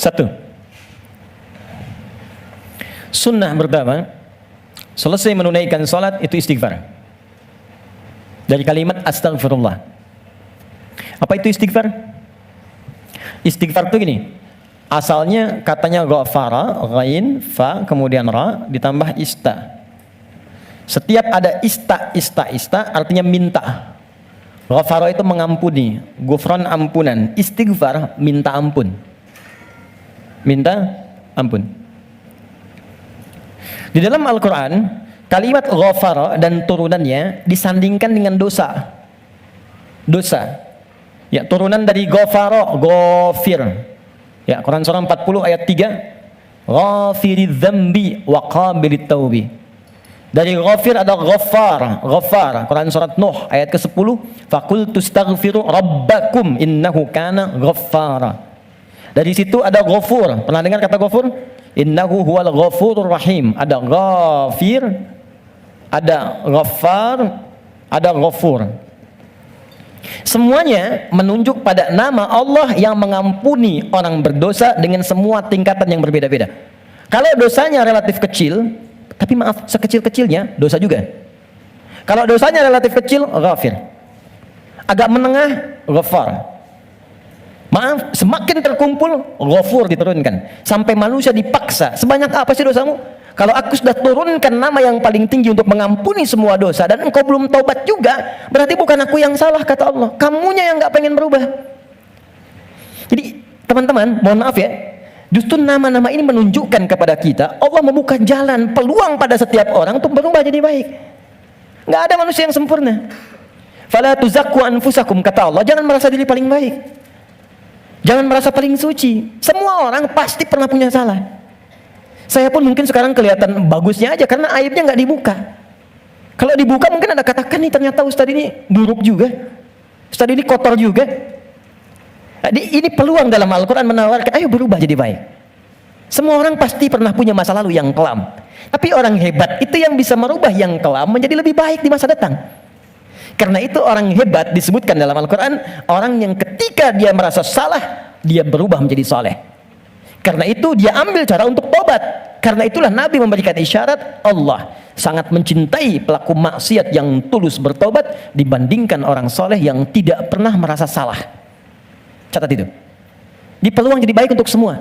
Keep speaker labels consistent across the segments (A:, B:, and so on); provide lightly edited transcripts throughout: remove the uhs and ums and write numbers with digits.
A: Satu, sunnah pertama, selesai menunaikan salat itu istighfar. Dari kalimat astagfirullah. Apa itu istighfar? Istighfar itu gini, asalnya katanya ghafara, ghain, fa, kemudian ra, ditambah ista. Setiap ada ista artinya minta. Ghafara itu mengampuni, ghufran ampunan, istighfar minta ampun. Minta ampun. Di dalam Al-Quran, kalimat ghafara dan turunannya disandingkan dengan dosa. Dosa. Ya, turunan dari ghafara, ghafir. Ya, Quran surah 40 ayat 3. Ghafiridz dzambi wa qabilit taubi. Dari ghafir ada ghaffar, ghaffar. Quran surat Nuh ayat ke-10. Faqultu astaghfiru rabbakum innahu kana ghaffara. Dari situ ada ghafur. Pernah dengar kata ghafur? Innahu huwal ghafurur rahim. Ada ghafir, ada ghaffar, ada ghafur. Semuanya menunjuk pada nama Allah yang mengampuni orang berdosa dengan semua tingkatan yang berbeda-beda. Kalau dosanya relatif kecil, tapi maaf, sekecil-kecilnya dosa juga. Kalau dosanya relatif kecil, ghafir. Agak menengah, ghaffar. Maaf, semakin terkumpul, ghafur diturunkan. Sampai manusia dipaksa, sebanyak apa sih dosamu? Kalau aku sudah turunkan nama yang paling tinggi untuk mengampuni semua dosa, dan engkau belum taubat juga, berarti bukan aku yang salah, kata Allah. Kamunya yang gak pengen berubah. Jadi, teman-teman, mohon maaf ya, justru nama-nama ini menunjukkan kepada kita, Allah membuka jalan, peluang pada setiap orang untuk berubah jadi baik. Gak ada manusia yang sempurna. Fala tuzakku anfusakum, kata Allah, jangan merasa diri paling baik. Jangan merasa paling suci. Semua orang pasti pernah punya salah. Saya pun mungkin sekarang kelihatan bagusnya aja karena aibnya nggak dibuka. Kalau dibuka mungkin ada katakan nih, ternyata Ustadz ini buruk juga, Ustadz ini kotor juga. Ini peluang dalam Al-Quran menawarkan, ayo berubah jadi baik. Semua orang pasti pernah punya masa lalu yang kelam. Tapi orang hebat itu yang bisa merubah yang kelam menjadi lebih baik di masa datang. Karena itu orang hebat disebutkan dalam Al-Quran, orang yang ketika dia merasa salah, dia berubah menjadi soleh. Karena itu dia ambil cara untuk tobat. Karena itulah Nabi memberikan isyarat, Allah sangat mencintai pelaku maksiat yang tulus bertobat dibandingkan orang soleh yang tidak pernah merasa salah. Catat itu. Di peluang jadi baik untuk semua.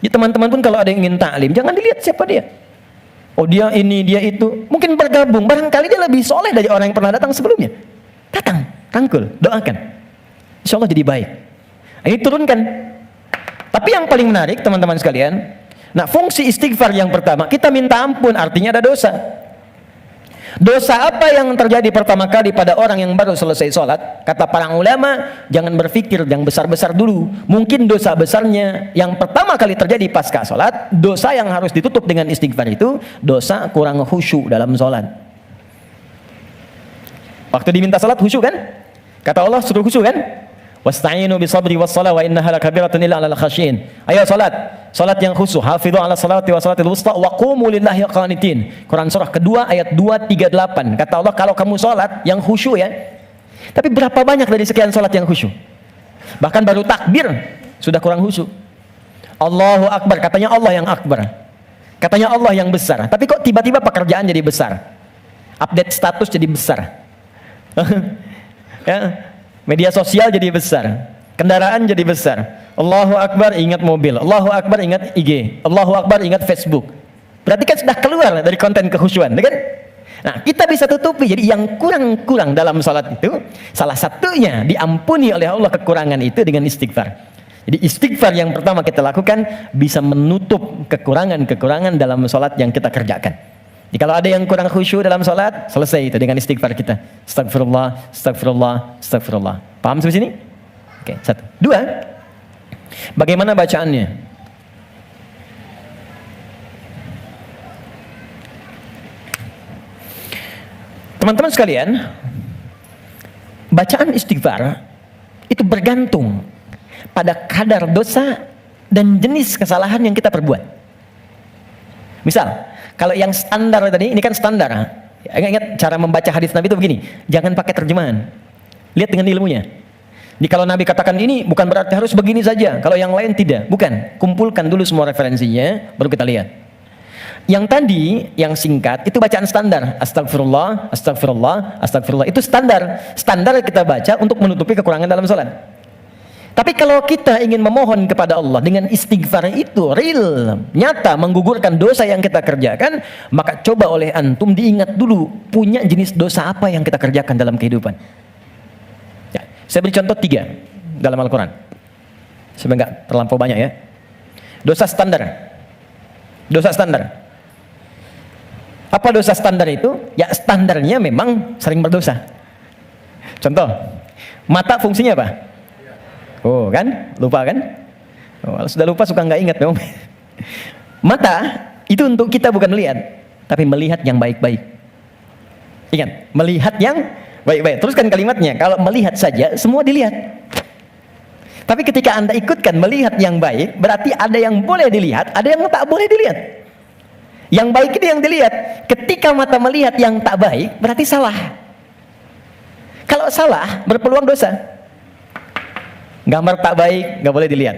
A: Di teman-teman pun kalau ada yang ingin taklim, jangan dilihat siapa dia. Oh dia ini, dia itu. Mungkin bergabung, barangkali dia lebih soleh dari orang yang pernah datang sebelumnya. Datang, rangkul, doakan. Insya Allah jadi baik. Ini turunkan. Tapi yang paling menarik teman-teman sekalian, nah fungsi istighfar yang pertama, kita minta ampun, artinya ada dosa. Dosa apa yang terjadi pertama kali pada orang yang baru selesai sholat? Kata para ulama, jangan berpikir yang besar-besar dulu. Mungkin dosa besarnya yang pertama kali terjadi pasca sholat, dosa yang harus ditutup dengan istighfar itu, dosa kurang khusyuk dalam sholat. Waktu diminta sholat khusyuk kan? Kata Allah suruh khusyuk kan? Wasta'inu bisabri wassalah wa innaha lakabiratun illa 'alal khasyin. Ayo salat, salat yang khusyuk. Hafidhu 'ala salati wa salatil wusta wa qumu lillahi qanitin. Quran surah kedua ayat 238. Kata Allah kalau kamu salat yang khusyuk ya. Tapi berapa banyak dari sekian salat yang khusyuk? Bahkan baru takbir sudah kurang khusyuk. Allahu akbar, katanya Allah yang akbar. Katanya Allah yang besar. Tapi kok tiba-tiba pekerjaan jadi besar? Update status jadi besar. Ya. Media sosial jadi besar, kendaraan jadi besar. Allahu Akbar ingat mobil, Allahu Akbar ingat IG, Allahu Akbar ingat Facebook. Berarti kan sudah keluar dari konten kekhusyuan, kan? Nah, kita bisa tutupi. Jadi yang kurang-kurang dalam salat itu, salah satunya diampuni oleh Allah kekurangan itu dengan istighfar. Jadi istighfar yang pertama kita lakukan bisa menutup kekurangan-kekurangan dalam salat yang kita kerjakan. Jadi kalau ada yang kurang khusyuk dalam salat, selesai itu dengan istighfar kita. Astagfirullah, astagfirullah, astagfirullah. Paham sampai sini? Oke, satu. Dua, bagaimana bacaannya? Teman-teman sekalian, bacaan istighfar itu bergantung pada kadar dosa dan jenis kesalahan yang kita perbuat. Misal, kalau yang standar tadi, ini kan standar. Ingat cara membaca hadis Nabi itu begini, jangan pakai terjemahan. Lihat dengan ilmunya. Jadi kalau Nabi katakan ini bukan berarti harus begini saja, kalau yang lain tidak. Bukan. Kumpulkan dulu semua referensinya, baru kita lihat. Yang tadi, yang singkat, itu bacaan standar. Astagfirullah, astagfirullah, astagfirullah. Itu standar. Standar kita baca untuk menutupi kekurangan dalam sholat. Tapi kalau kita ingin memohon kepada Allah dengan istighfar itu real, nyata, menggugurkan dosa yang kita kerjakan, maka coba oleh antum diingat dulu, punya jenis dosa apa yang kita kerjakan dalam kehidupan. Saya beri contoh 3 dalam Al-Quran supaya nggak terlampau banyak ya. Dosa standar. Dosa standar. Apa dosa standar itu? Ya standarnya memang sering berdosa. Contoh, mata fungsinya apa? Oh kan? Lupa kan? Oh, sudah lupa suka nggak ingat memang. Mata itu untuk kita bukan melihat, tapi melihat yang baik-baik. Ingat, melihat yang baik-baik. Teruskan kalimatnya. Kalau melihat saja, semua dilihat. Tapi ketika Anda ikutkan melihat yang baik, berarti ada yang boleh dilihat, ada yang tak boleh dilihat. Yang baik itu yang dilihat. Ketika mata melihat yang tak baik, berarti salah. Kalau salah, berpeluang dosa. Gambar tak baik, nggak boleh dilihat.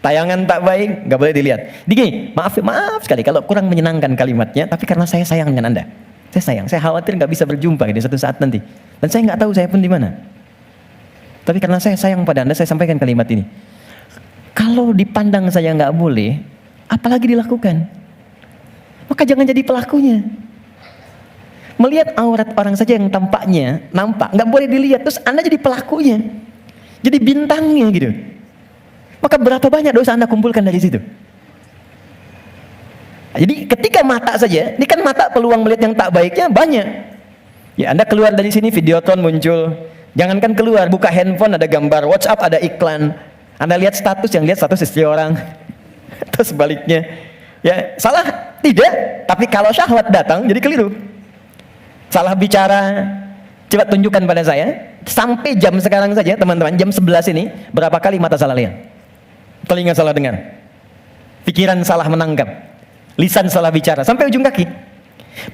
A: Tayangan tak baik, nggak boleh dilihat. Digi, maaf sekali kalau kurang menyenangkan kalimatnya, tapi karena saya sayang dengan Anda. Saya sayang, saya khawatir nggak bisa berjumpa di suatu saat nanti. Dan saya nggak tahu saya pun di mana. Tapi karena saya sayang pada Anda, saya sampaikan kalimat ini. Kalau dipandang saya nggak boleh, apalagi dilakukan. Maka jangan jadi pelakunya. Melihat aurat orang saja yang tampaknya nampak, nggak boleh dilihat, terus Anda jadi pelakunya, jadi bintangnya gitu. Maka berapa banyak dosa Anda kumpulkan dari situ? Jadi ketika mata saja, ini kan mata peluang melihat yang tak baiknya banyak. Ya Anda keluar dari sini, Videotron muncul. Jangankan keluar, buka handphone ada gambar, WhatsApp ada iklan. Anda lihat status, yang lihat status istri orang. Terus sebaliknya. Ya salah? Tidak. Tapi kalau syahwat datang, jadi keliru. Salah bicara, coba tunjukkan pada saya. Sampai jam sekarang saja teman-teman, jam 11 ini, berapa kali mata salah lihat? Telinga salah dengar. Pikiran salah menangkap. Lisan salah bicara, sampai ujung kaki.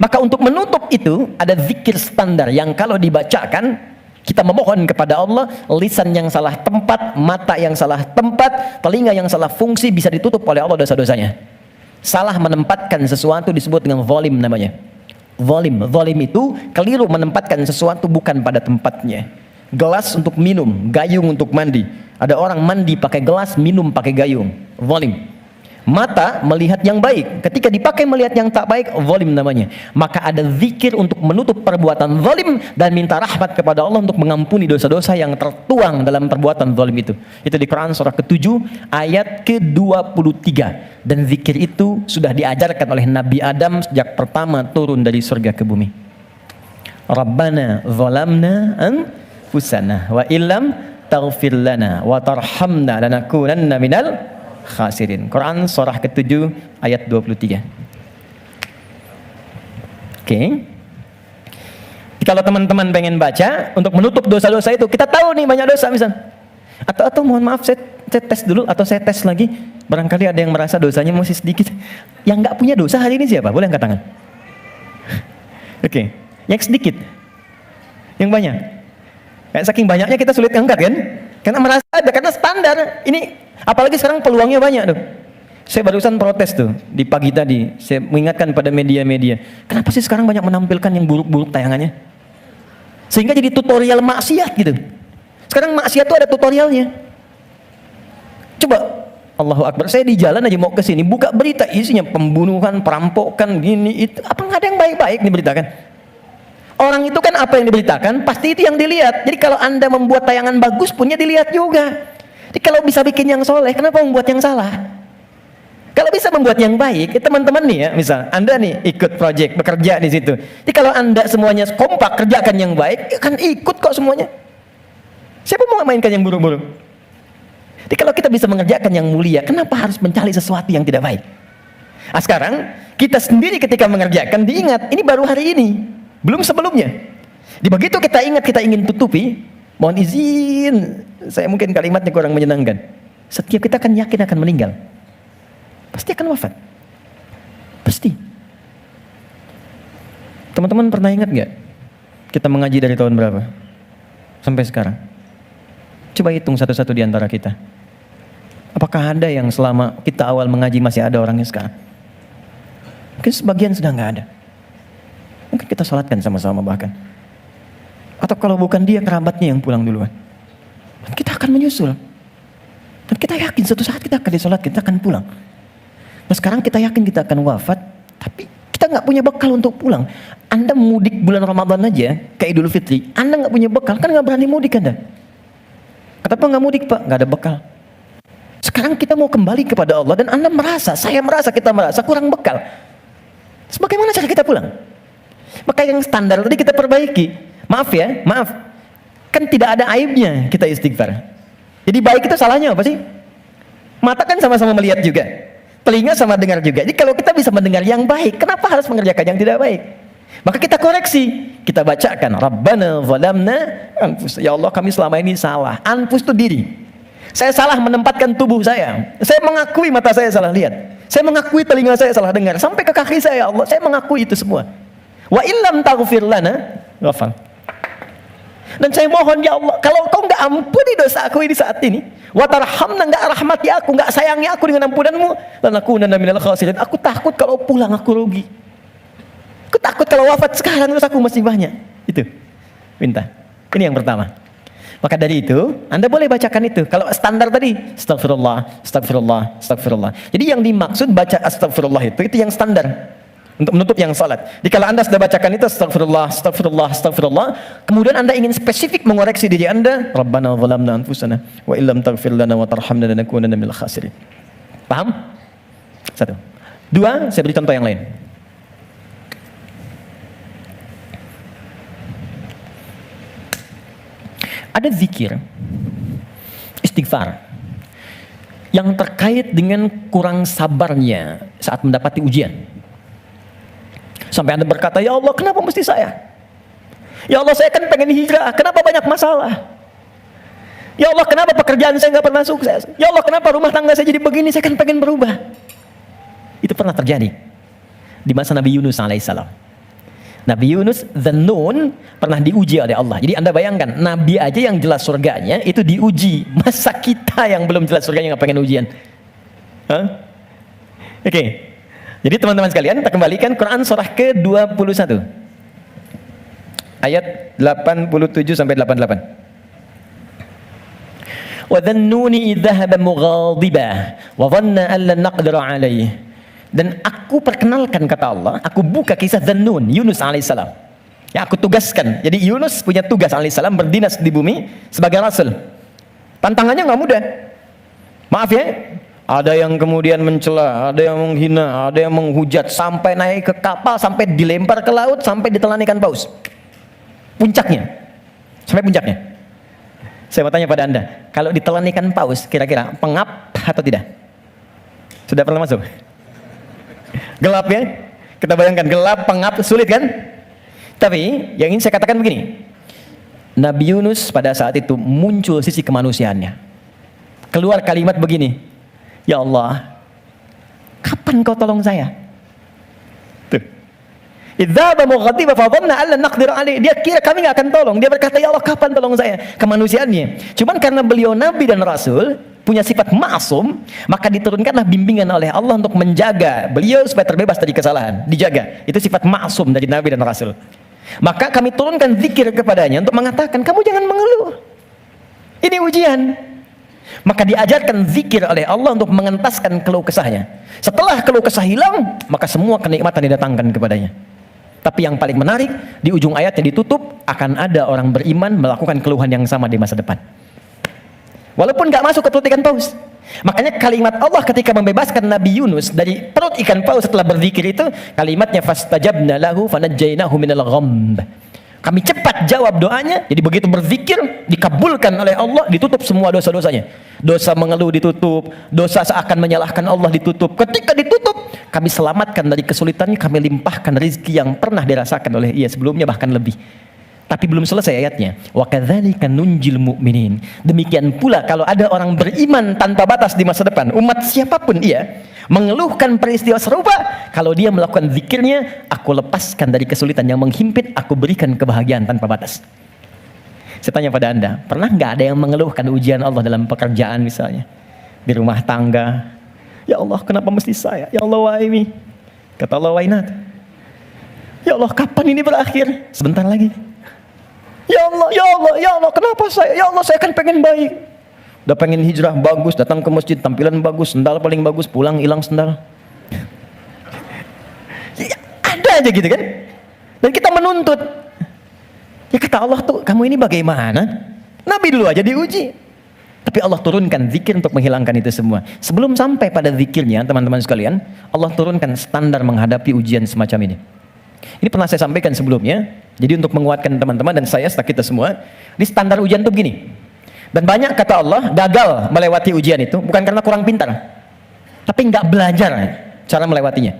A: Maka untuk menutup itu ada zikir standar yang kalau dibacakan kita memohon kepada Allah, lisan yang salah tempat, mata yang salah tempat, telinga yang salah fungsi bisa ditutup oleh Allah dosa-dosanya. Salah menempatkan sesuatu disebut dengan zalim namanya. Zalim itu keliru menempatkan sesuatu bukan pada tempatnya. Gelas untuk minum, gayung untuk mandi. Ada orang mandi pakai gelas, minum pakai gayung. Zalim. Mata melihat yang baik, ketika dipakai melihat yang tak baik, zalim namanya. Maka ada zikir untuk menutup perbuatan zalim dan minta rahmat kepada Allah untuk mengampuni dosa-dosa yang tertuang dalam perbuatan zalim itu. Itu di Quran surah ke-7 ayat ke-23. Dan zikir itu sudah diajarkan oleh Nabi Adam sejak pertama turun dari surga ke bumi. Rabbana zalamna anfusana wa illam taghfir lana wa tarhamna lanakunanna minal khasirin. Quran surah ke-7 ayat 23. Oke. Kalau teman-teman pengen baca untuk menutup dosa-dosa itu, kita tahu nih banyak dosa misal. Atau mohon maaf saya tes dulu atau saya tes lagi. Barangkali ada yang merasa dosanya masih sedikit. Yang nggak punya dosa hari ini siapa? Boleh angkat tangan. Oke. Yang sedikit. Yang banyak. Kayak saking banyaknya kita sulit angkat kan? Karena merasa ada, karena standar. Ini apalagi sekarang peluangnya banyak tuh. Saya barusan protes tuh di pagi tadi. Saya mengingatkan pada media-media. Kenapa sih sekarang banyak menampilkan yang buruk-buruk tayangannya? Sehingga jadi tutorial maksiat gitu. Sekarang maksiat tuh ada tutorialnya. Coba, Allahu Akbar. Saya di jalan aja mau ke sini, buka berita isinya pembunuhan, perampokan, gini itu. Apa nggak ada yang baik-baik diberitakan? Orang itu kan apa yang diberitakan, pasti itu yang dilihat. Jadi kalau Anda membuat tayangan bagus punya dilihat juga. Jadi kalau bisa bikin yang soleh, kenapa membuat yang salah? Kalau bisa membuat yang baik, teman-teman nih ya, misal Anda nih ikut project, bekerja di situ. Jadi kalau Anda semuanya kompak kerjakan yang baik, ya kan ikut kok semuanya. Siapa mau mainkan yang buruk-buruk? Jadi kalau kita bisa mengerjakan yang mulia, kenapa harus mencari sesuatu yang tidak baik? Nah, sekarang kita sendiri ketika mengerjakan diingat, ini baru hari ini, belum sebelumnya. Di begitu kita ingat, kita ingin tutupi, mohon izin, saya mungkin kalimatnya kurang menyenangkan. Setiap kita akan yakin akan meninggal. Pasti akan wafat. Pasti. Teman-teman pernah ingat nggak? Kita mengaji dari tahun berapa? Sampai sekarang. Coba hitung satu-satu di antara kita. Apakah ada yang selama kita awal mengaji masih ada orangnya sekarang? Mungkin sebagian sudah nggak ada. Mungkin kita salatkan sama-sama bahkan. Atau kalau bukan dia, kerabatnya yang pulang duluan. Dan kita akan menyusul. Dan kita yakin suatu saat kita akan disolat, kita akan pulang. Nah sekarang kita yakin kita akan wafat, tapi kita nggak punya bekal untuk pulang. Anda mudik bulan Ramadan aja, ke Idul Fitri, Anda nggak punya bekal, kan nggak berani mudik Anda. Kenapa nggak mudik Pak? Nggak ada bekal. Sekarang kita mau kembali kepada Allah dan Anda merasa, kita merasa kurang bekal. Bagaimana cara kita pulang? Maka yang standar tadi kita perbaiki. Maaf, kan tidak ada aibnya kita istighfar. Jadi baik itu salahnya apa sih? Mata kan sama-sama melihat juga, telinga sama dengar juga. Jadi kalau kita bisa mendengar yang baik, kenapa harus mengerjakan yang tidak baik? Maka kita koreksi, kita bacakan Rabbana zalamna anfus. Ya Allah, kami selama ini salah. Anfus itu diri. Saya salah menempatkan tubuh saya. Saya mengakui mata saya salah lihat. Saya mengakui telinga saya salah dengar. Sampai ke kaki saya, Allah, saya mengakui itu semua. Wa illam taghfir lana ghafar. Dan saya mohon ya Allah, kalau kau nggak ampuni dosa aku ini saat ini, wa tarhamna, nggak rahmati aku, nggak sayangi aku dengan ampunanmu, lanakunanna minal khasirin. Aku takut kalau pulang aku rugi. Aku takut kalau wafat sekarang terus aku masih banyak. Itu minta. Ini yang pertama. Maka dari itu, Anda boleh bacakan itu. Kalau standar tadi, astagfirullah, astagfirullah, astagfirullah. Jadi yang dimaksud baca astagfirullah itu yang standar. Untuk menutup yang salat. Jadi kalau Anda sudah bacakan itu astagfirullah, astagfirullah, astagfirullah, kemudian Anda ingin spesifik mengoreksi diri Anda, Rabbana zalamna anfusana wa illam taghfir lana wa tarhamna lanakunanna minal khasirin. Paham? Satu. Dua, saya beri contoh yang lain. Ada zikir istighfar yang terkait dengan kurang sabarnya saat mendapati ujian. Sampai Anda berkata, ya Allah, kenapa mesti saya? Ya Allah, saya kan pengen hijrah, kenapa banyak masalah? Ya Allah, kenapa pekerjaan saya nggak pernah sukses? Ya Allah, kenapa rumah tangga saya jadi begini? Saya kan pengen berubah. Itu pernah terjadi di masa Nabi Yunus alaihissalam. Nabi Yunus Dzannun pernah diuji oleh Allah. Jadi Anda bayangkan, Nabi aja yang jelas surganya itu diuji. Masa kita yang belum jelas surganya nggak pengen ujian? Oke. Jadi teman-teman sekalian, kita kembalikan Quran surah ke-21 ayat 87 sampai 88. Wa dhannuni idh dhahaba mughadiban wa dhanna an lan naqdir alayhi. Dan aku perkenalkan, kata Allah, aku buka kisah Dzannun, Yunus alaihissalam. Ya, aku tugaskan. Jadi Yunus punya tugas alaihissalam berdinas di bumi sebagai rasul. Tantangannya nggak mudah. Maaf ya. Ada yang kemudian mencela, ada yang menghina, ada yang menghujat, sampai naik ke kapal, sampai dilempar ke laut, sampai ditelan ikan paus. Puncaknya. Sampai puncaknya. Saya mau tanya pada Anda, kalau ditelan ikan paus, kira-kira pengap atau tidak? Sudah pernah masuk? Gelap ya? Kita bayangkan, gelap, pengap, sulit kan? Tapi, yang ingin saya katakan begini. Nabi Yunus pada saat itu muncul sisi kemanusiaannya. Keluar kalimat begini, ya Allah, kapan kau tolong saya? Tuh. Idzaba mughadiba fa dhanna alla naqdir alaihi. Dia kira kami enggak akan tolong. Dia berkata, ya Allah, kapan tolong saya? Kemanusiaannya. Cuman karena beliau nabi dan rasul, punya sifat ma'sum, maka diturunkanlah bimbingan oleh Allah untuk menjaga beliau supaya terbebas dari kesalahan. Dijaga. Itu sifat ma'sum dari nabi dan rasul. Maka kami turunkan zikir kepadanya untuk mengatakan, kamu jangan mengeluh. Ini ujian. Maka diajarkan zikir oleh Allah untuk mengentaskan keluh kesahnya. Setelah keluh kesah hilang, maka semua kenikmatan didatangkan kepadanya. Tapi yang paling menarik, di ujung ayatnya ditutup, akan ada orang beriman melakukan keluhan yang sama di masa depan. Walaupun gak masuk ke perut ikan paus. Makanya kalimat Allah ketika membebaskan Nabi Yunus dari perut ikan paus setelah berzikir itu, kalimatnya fastajabna lahu fanajjainahu minal ghamb. Kami cepat jawab doanya. Jadi begitu berzikir, dikabulkan oleh Allah, ditutup semua dosa-dosanya. Dosa mengeluh ditutup, dosa seakan menyalahkan Allah ditutup. Ketika ditutup, kami selamatkan dari kesulitannya, kami limpahkan rezeki yang pernah dirasakan oleh ia sebelumnya, bahkan lebih. Tapi belum selesai ayatnya. Wa kadzalika nunjil mu'minin. Demikian pula kalau ada orang beriman tanpa batas di masa depan, umat siapapun ia, mengeluhkan peristiwa serupa, kalau dia melakukan zikirnya, aku lepaskan dari kesulitan yang menghimpit, aku berikan kebahagiaan tanpa batas. Saya tanya pada Anda, pernah nggak ada yang mengeluhkan ujian Allah dalam pekerjaan misalnya? Di rumah tangga. Ya Allah, kenapa mesti saya? Ya Allah, why me? Kata Allah, why not? Ya Allah, kapan ini berakhir? Sebentar lagi. Ya Allah, ya Allah, ya Allah, kenapa saya? Ya Allah, saya kan pengen baik. Udah pengen hijrah bagus, datang ke masjid, tampilan bagus, sendal paling bagus, pulang hilang sendal. Ya, ada aja gitu kan? Dan kita menuntut. Ya kata Allah tuh, kamu ini bagaimana? Nabi dulu aja diuji. Tapi Allah turunkan zikir untuk menghilangkan itu semua. Sebelum sampai pada zikirnya, teman-teman sekalian, Allah turunkan standar menghadapi ujian semacam ini. Ini pernah saya sampaikan sebelumnya. Jadi untuk menguatkan teman-teman dan saya serta kita semua, ini standar ujian tuh begini. Dan banyak kata Allah gagal melewati ujian itu bukan karena kurang pintar, tapi nggak belajar cara melewatinya.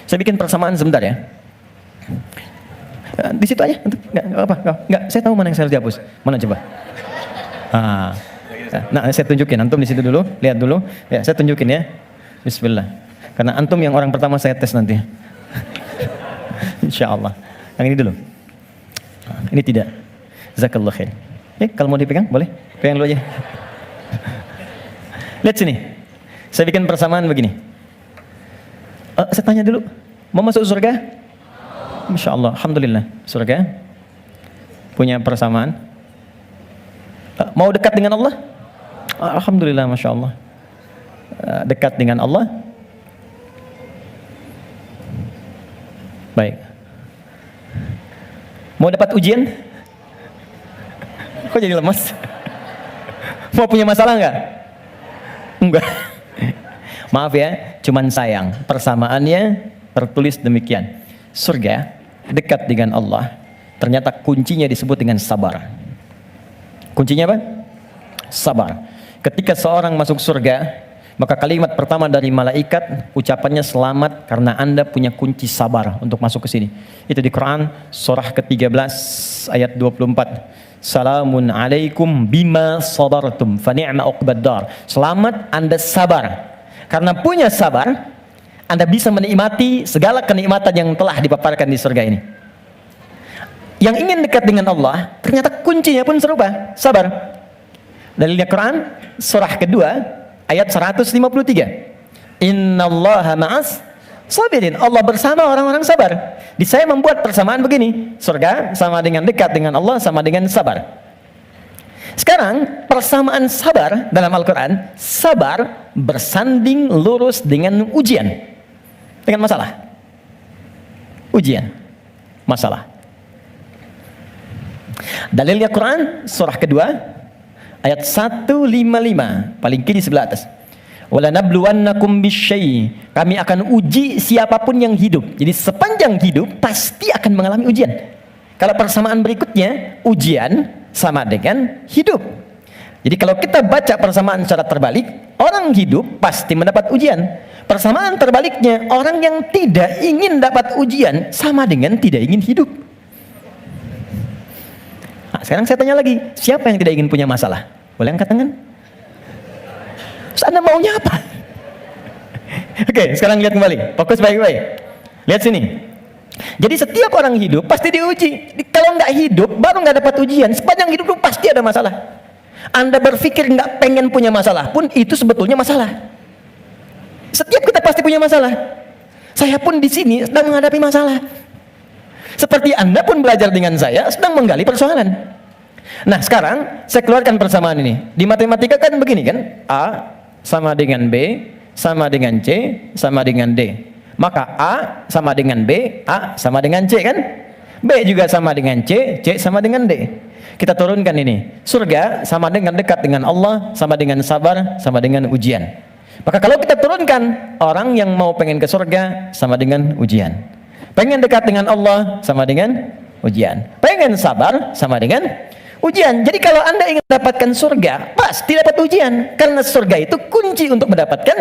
A: Saya bikin persamaan sebentar ya. Di situ aja, nggak apa, nggak. Saya tahu mana yang saya harus dihapus. Mana coba? Nah, saya tunjukin. Antum di situ dulu, lihat dulu. Ya, saya tunjukin ya. Bismillah. Karena antum yang orang pertama saya tes nanti. Insya Allah. Yang ini dulu. Ini tidak. Jazakallah khair. Kalau mau dipegang, boleh. Pegang dulu aja. Lihat sini. Saya bikin persamaan begini. Saya tanya dulu. Mau masuk surga? Masya Allah, alhamdulillah. Surga punya persamaan. Mau dekat dengan Allah? Alhamdulillah, masya Allah. Dekat dengan Allah. Baik. Mau dapat ujian? Kok jadi lemas? Mau punya masalah nggak? Enggak. Maaf ya, cuman sayang. Persamaannya tertulis demikian. Surga dekat dengan Allah, ternyata kuncinya disebut dengan sabar. Kuncinya apa? Sabar. Ketika seorang masuk surga, maka kalimat pertama dari malaikat ucapannya selamat karena Anda punya kunci sabar untuk masuk ke sini. Itu di Quran surah ke-13 ayat 24. Salamun alaikum bima sabartum fa ni'ma uqbaddar. Selamat Anda sabar. Karena punya sabar, Anda bisa menikmati segala kenikmatan yang telah dipaparkan di surga ini. Yang ingin dekat dengan Allah, ternyata kuncinya pun serupa, sabar. Dalilnya Quran, surah kedua, ayat 153. Innallaha ma'as sabirin. Allah bersama orang-orang sabar. Di saya membuat persamaan begini, surga sama dengan dekat dengan Allah, sama dengan sabar. Sekarang, persamaan sabar dalam Al-Quran, sabar bersanding lurus dengan ujian. Dengan masalah. Ujian. Masalah. Dalilnya Quran surah kedua ayat 155 paling kiri sebelah atas. Wala nabluwannakum bisyai. Kami akan uji siapapun yang hidup. Jadi sepanjang hidup pasti akan mengalami ujian. Kalau persamaan berikutnya, ujian sama dengan hidup. Jadi kalau kita baca persamaan secara terbalik, orang hidup pasti mendapat ujian. Persamaan terbaliknya, orang yang tidak ingin dapat ujian sama dengan tidak ingin hidup. Nah, sekarang saya tanya lagi, siapa yang tidak ingin punya masalah? Boleh angkat tangan? Terus Anda maunya apa? Oke, sekarang lihat kembali, fokus baik-baik. Lihat sini. Jadi setiap orang hidup pasti diuji. Kalau nggak hidup, baru nggak dapat ujian. Sepanjang hidup pasti ada masalah. Anda berpikir nggak pengen punya masalah pun itu sebetulnya masalah. Setiap kita pasti punya masalah. Saya pun di sini sedang menghadapi masalah. Seperti Anda pun belajar dengan saya sedang menggali persoalan. Nah sekarang saya keluarkan persamaan ini. Di matematika kan begini kan, A sama dengan B sama dengan C sama dengan D. Maka A sama dengan B, A sama dengan C kan? B juga sama dengan C, C sama dengan D. Kita turunkan ini. Surga sama dengan dekat dengan Allah, sama dengan sabar, sama dengan ujian. Maka kalau kita turunkan, orang yang mau pengen ke surga sama dengan ujian. Pengen dekat dengan Allah sama dengan ujian. Pengen sabar sama dengan ujian. Jadi kalau Anda ingin mendapatkan surga, pasti dapat ujian. Karena surga itu kunci untuk mendapatkan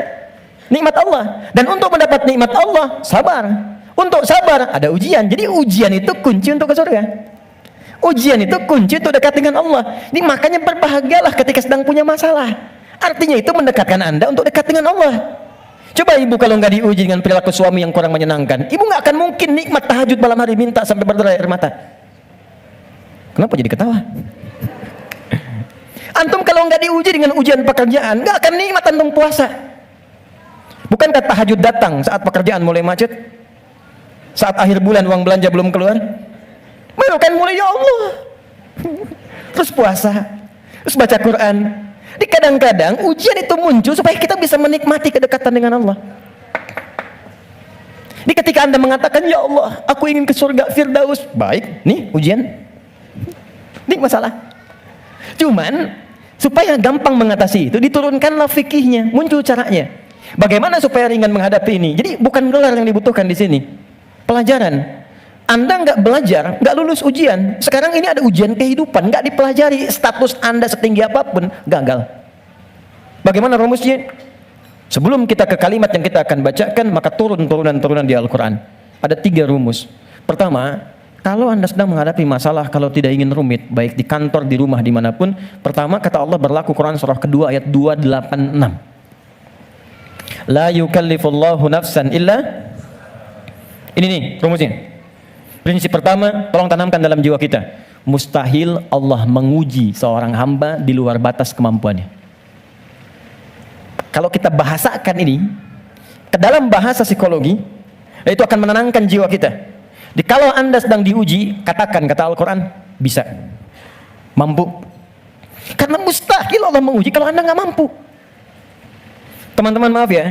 A: nikmat Allah. Dan untuk mendapat nikmat Allah, sabar. Untuk sabar, ada ujian. Jadi ujian itu kunci untuk ke surga. Ujian itu kunci untuk dekat dengan Allah. Ini makanya berbahagialah ketika sedang punya masalah. Artinya itu mendekatkan Anda untuk dekat dengan Allah. Coba ibu kalau nggak diuji dengan perilaku suami yang kurang menyenangkan, ibu nggak akan mungkin nikmat tahajud malam hari minta sampai berderai air mata. Kenapa jadi ketawa? Antum kalau nggak diuji dengan ujian pekerjaan, nggak akan nikmat antum puasa. Bukankah tahajud datang saat pekerjaan mulai macet? Saat akhir bulan uang belanja belum keluar? Baru kan mulai, ya Allah. Terus puasa, terus baca Quran. Di kadang-kadang ujian itu muncul supaya kita bisa menikmati kedekatan dengan Allah. Di ketika Anda mengatakan, ya Allah, aku ingin ke surga Firdaus. Baik, nih ujian. Ini masalah. Cuman supaya gampang mengatasi itu, diturunkanlah fikihnya, muncul caranya. Bagaimana supaya ringan menghadapi ini? Jadi bukan gelar yang dibutuhkan di sini, pelajaran. Anda nggak belajar, nggak lulus ujian. Sekarang ini ada ujian kehidupan, nggak dipelajari, status Anda setinggi apapun gagal. Bagaimana rumusnya? Sebelum kita ke kalimat yang kita akan bacakan, maka turunan di Al-Quran. Ada 3 rumus. Pertama, kalau Anda sedang menghadapi masalah, kalau tidak ingin rumit, baik di kantor, di rumah, dimanapun, pertama kata Allah berlaku Quran surah kedua ayat 286. La yukallifullahu nafsan illa. Ini nih rumusnya. Prinsip pertama, tolong tanamkan dalam jiwa kita. Mustahil Allah menguji seorang hamba di luar batas kemampuannya. Kalau kita bahasakan ini ke dalam bahasa psikologi, itu akan menenangkan jiwa kita. Kalau Anda sedang diuji, katakan kata Al-Quran, bisa, mampu. Karena mustahil Allah menguji kalau Anda nggak mampu. Teman-teman maaf ya,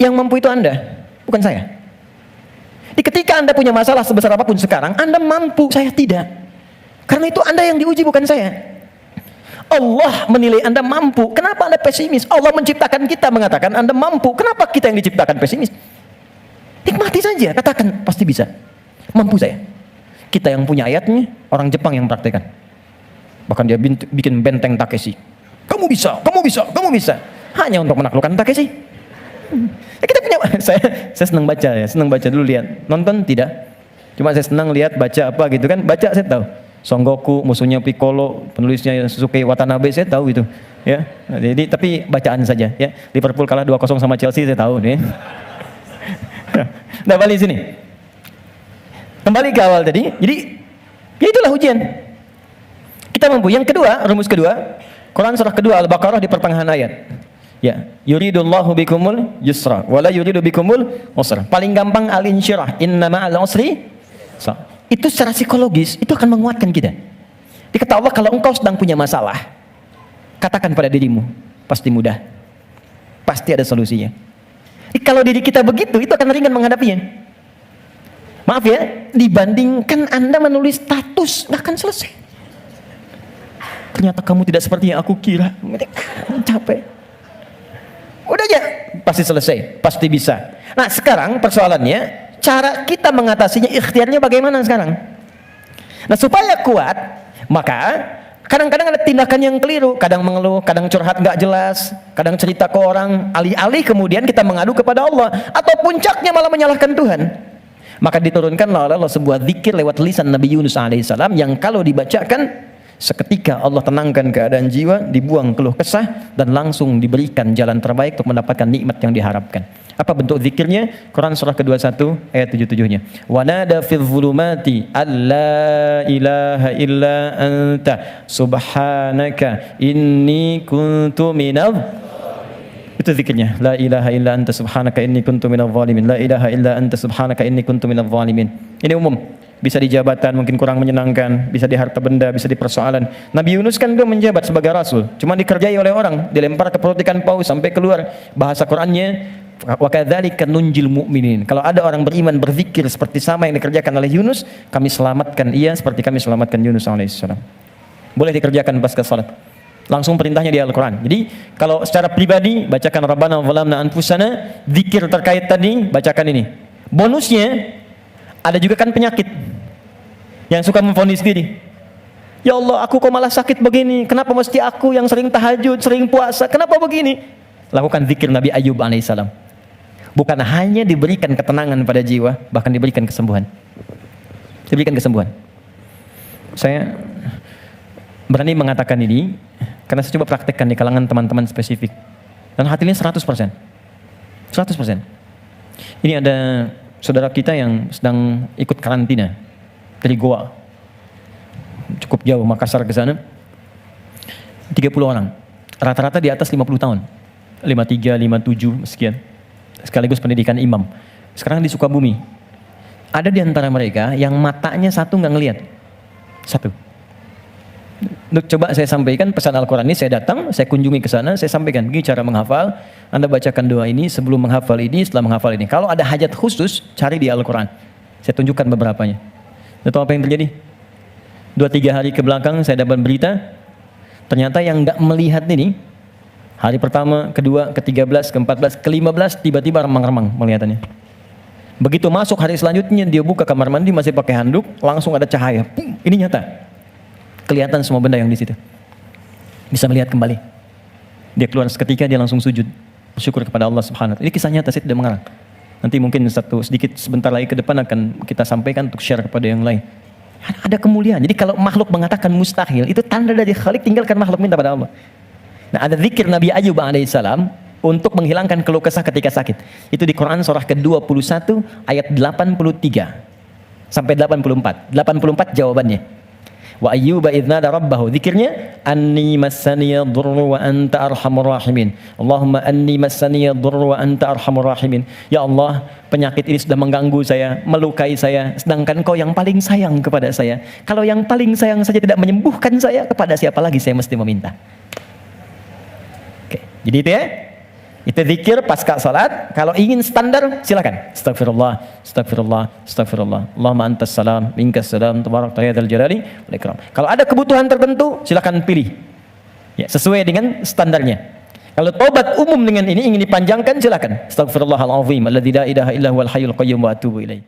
A: yang mampu itu Anda, bukan saya. Ketika Anda punya masalah sebesar apapun sekarang, Anda mampu, saya tidak. Karena itu Anda yang diuji, bukan saya. Allah menilai Anda mampu. Kenapa Anda pesimis? Allah menciptakan kita mengatakan Anda mampu. Kenapa kita yang diciptakan pesimis? Nikmati saja, katakan pasti bisa. Mampu saya. Kita yang punya ayatnya, orang Jepang yang praktekkan. Bahkan dia bikin benteng Takeshi. Kamu bisa, kamu bisa, kamu bisa. Hanya untuk menaklukkan Takeshi. Kita punya, saya senang baca ya, senang baca dulu lihat. Nonton tidak. Cuma saya senang lihat baca apa gitu kan. Baca saya tahu. Son Goku, musuhnya Piccolo, penulisnya Suzuki Watanabe, saya tahu itu. Ya. Jadi tapi bacaan saja ya. Liverpool kalah 2-0 sama Chelsea, saya tahu nih. Nah, balik sini. Kembali ke awal tadi. Jadi ya itulah ujian. Kita mampu. Yang kedua, rumus kedua, Quran surah kedua Al-Baqarah di pertengahan ayat. Ya, yuridullahu bikumul yusra wala yuridu bikumul usra. Paling gampang al-insyirah, inna ma'al usri. Itu secara psikologis itu akan menguatkan kita. Dikata Allah, kalau engkau sedang punya masalah, katakan pada dirimu, pasti mudah. Pasti ada solusinya. Kalau diri kita begitu, itu akan ringan menghadapinya. Maaf ya, dibandingkan Anda menulis status, nggak akan selesai. Ternyata kamu tidak seperti yang aku kira. Capek. Udah aja, pasti selesai, pasti bisa. Nah sekarang persoalannya, cara kita mengatasinya, ikhtiarnya bagaimana sekarang? Nah supaya kuat, maka kadang-kadang ada tindakan yang keliru. Kadang mengeluh, kadang curhat nggak jelas, kadang cerita ke orang, alih-alih kemudian kita mengadu kepada Allah, atau puncaknya malah menyalahkan Tuhan. Maka diturunkanlah oleh Allah sebuah zikir lewat lisan Nabi Yunus alaihissalam, yang kalau dibacakan seketika Allah tenangkan keadaan jiwa, dibuang keluh kesah, dan langsung diberikan jalan terbaik untuk mendapatkan nikmat yang diharapkan. Apa bentuk zikirnya? Quran surah ke-21 ayat 77-nya. Wa nada fil zulumati alla ilaha illa anta subhanaka inni kuntu minadh. Itu zikirnya. La ilaha illa anta subhanaka inni kuntu minadh zalimin. La ilaha illa anta subhanaka inni kuntu minadh zalimin. Ini umum. Bisa di jabatan mungkin kurang menyenangkan, bisa di harta benda, bisa di persoalan. Nabi Yunus kan belum menjabat sebagai rasul, cuma dikerjai oleh orang, dilempar ke perut ikan paus sampai keluar. Bahasa Qur'annya, wa kadzalika nunjil mu'minin. Kalau ada orang beriman berzikir seperti sama yang dikerjakan oleh Yunus, kami selamatkan ia seperti kami selamatkan Yunus alaihissalam. Boleh dikerjakan pasca salat. Langsung perintahnya di Al-Quran. Jadi kalau secara pribadi bacakan Rabbana zalamna anfusana, zikir terkait tadi bacakan ini. Bonusnya ada juga kan penyakit yang suka memvonis diri. Ya Allah, aku kok malah sakit begini? Kenapa mesti aku yang sering tahajud, sering puasa? Kenapa begini? Lakukan zikir Nabi Ayub alaihissalam. Bukan hanya diberikan ketenangan pada jiwa, bahkan diberikan kesembuhan. Diberikan kesembuhan. Saya berani mengatakan ini karena saya coba praktekkan di kalangan teman-teman spesifik. Dan hatinya 100%. 100%. Ini ada saudara kita yang sedang ikut karantina dari Goa. cukup jauh, Makassar ke sana. 30 orang. Rata-rata di atas 50 tahun. 53, 57, sekian. Sekaligus pendidikan imam. Sekarang di Sukabumi. Ada di antara mereka yang matanya satu nggak ngelihat. Satu. Coba saya sampaikan pesan Al-Quran ini, saya datang, saya kunjungi ke sana, saya sampaikan, begini cara menghafal, Anda bacakan doa ini, sebelum menghafal ini, setelah menghafal ini. Kalau ada hajat khusus, cari di Al-Quran. Saya tunjukkan beberapanya. Tahu apa yang terjadi? 2-3 hari ke belakang, saya dapat berita, ternyata yang nggak melihat ini, hari pertama, kedua, ke-13, ke-14, ke-15, tiba-tiba remang-remang melihatannya. Begitu masuk hari selanjutnya, dia buka kamar mandi, masih pakai handuk, langsung ada cahaya. Ini nyata. Kelihatan semua benda yang di situ. Bisa melihat kembali. Dia keluar seketika, dia langsung sujud. Bersyukur kepada Allah Subhanahu wa ta'ala. Ini kisah nyata, saya tidak mengarang. Nanti mungkin sebentar lagi ke depan akan kita sampaikan untuk share kepada yang lain. Ada kemuliaan. Jadi kalau makhluk mengatakan mustahil, itu tanda dari Khalik, tinggalkan makhluk, minta pada Allah. Nah, ada zikir Nabi Ayyub alaihissalam untuk menghilangkan keluh kesah ketika sakit. Itu di Quran surah ke-21 ayat 83 sampai 84. 84 jawabannya. Wa ayyuba idz nada rabbahu, zikirnya anni massaniya dhurru wa anta arhamur rahimin. Allahumma anni massaniya dhurru wa anta arhamur rahimin. Ya Allah, penyakit ini sudah mengganggu saya, melukai saya, sedangkan Kau yang paling sayang kepada saya. Kalau yang paling sayang saja tidak menyembuhkan saya, kepada siapa lagi saya mesti meminta? Oke, jadi itu ya. Itu zikir pasca salat. Kalau ingin standar, silakan. Astagfirullah, astagfirullah, astagfirullah. Allahumma antas salam, minkas salam, tabarakta ya dzal jalali wal ikram. Kalau ada kebutuhan tertentu, silakan pilih. Ya, sesuai dengan standarnya. Kalau tobat umum dengan ini ingin dipanjangkan, silakan. Astagfirullahal azim, alladzi la ilaha illa huwal hayyul qayyum wa atubu ilaih.